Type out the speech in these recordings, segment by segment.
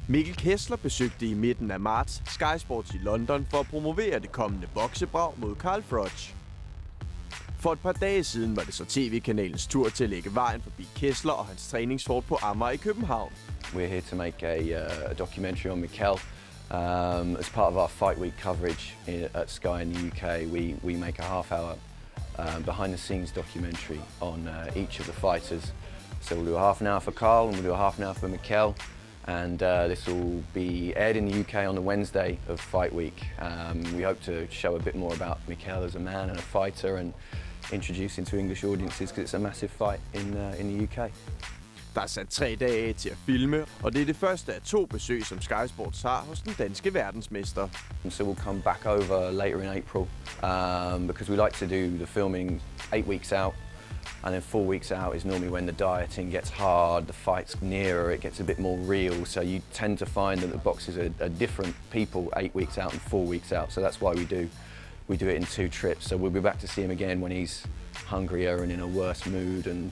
Mikkel Kessler besøgte i midten af marts Sky Sports i London for at promovere det kommende boksebrag mod Carl Froch. For et par dage siden var det så tv-kanalens tur til at lægge vejen forbi Kessler og hans træningsfort på Amager i København. We're here to make a documentary on Mikkel. As part of our Fight Week coverage at Sky in the UK, we make a half-hour behind-the-scenes documentary on each of the fighters. So we'll do a half an hour for Carl and we'll do a half an hour for Mikkel. And this will be aired in the UK on the Wednesday of Fight Week. We hope to show a bit more about Mikkel as a man and a fighter and introduce him to English audiences because it's a massive fight in the UK. Der er sat 3 dage af til at filme, og det er det første af 2 besøg, som Sky Sports har hos den danske verdensmester. So we'll come back over later in April because we like to do the filming 8 weeks out. And then 4 weeks out is normally when the dieting gets hard, the fight's nearer, it gets a bit more real. So you tend to find that the boxers are different people 8 weeks out and 4 weeks out. So that's why we do it in 2 trips. So we'll be back to see him again when he's hungrier and in a worse mood and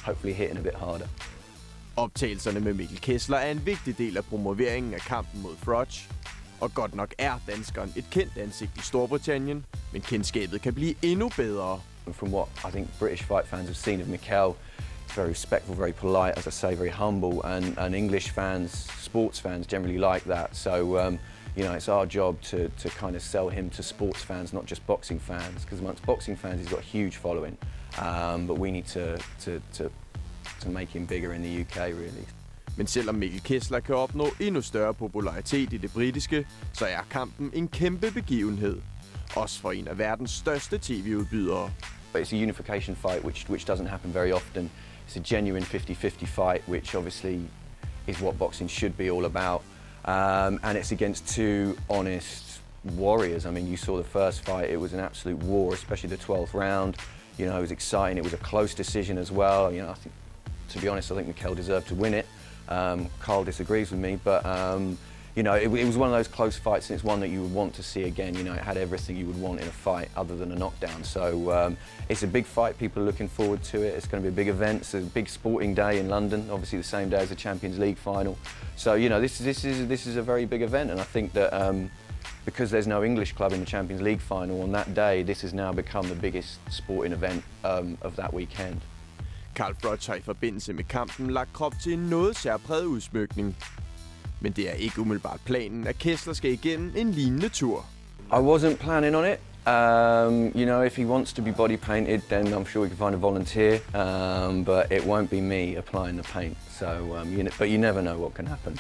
hopefully hitting a bit harder. Optagelserne med Mikkel Kessler er en vigtig del af promoveringen af kampen mod Froch. Og godt nok er danskeren et kendt ansigt i Storbritannien, men kendskabet kan blive endnu bedre. From what I think British fight fans have seen of Mikkel, he's very respectful, very polite, as I say, very humble, and English fans, sports fans generally like that. So, you know, it's our job to kind of sell him to sports fans, not just boxing fans, because amongst boxing fans he's got a huge following, but we need to make him bigger in the UK, really. Men selvom Mikkel Kessler kan opnå endnu større popularitet i det britiske, så er kampen en kæmpe begivenhed. Også for en af verdens største tv-udbydere. It's a unification fight which doesn't happen very often. It's a genuine 50-50 fight, which obviously is what boxing should be all about. And it's against 2 honest warriors. I mean, you saw the first fight, it was an absolute war, especially the 12th round. You know, it was exciting, it was a close decision as well. You know, to be honest, I think Mikkel deserved to win it. Carl disagrees with me, but you know, it was one of those close fights, and it's one that you would want to see again. You know, it had everything you would want in a fight other than a knockdown. So it's a big fight. People are looking forward to it. It's going to be a big event. It's a big sporting day in London. Obviously, the same day as the Champions League final. So you know, this is a very big event, and I think that because there's no English club in the Champions League final on that day, this has now become the biggest sporting event of that weekend. Carl Froch har i forbindelse med kampen lagt krop til en noget særpræget udsmykning. Men det er ikke umiddelbart planen, at Kessler skal igennem en lignende tur. I wasn't planning on it. You know, if he wants to be body painted, then I'm sure we can find a volunteer. But it won't be me applying the paint. So, but you never know what can happen.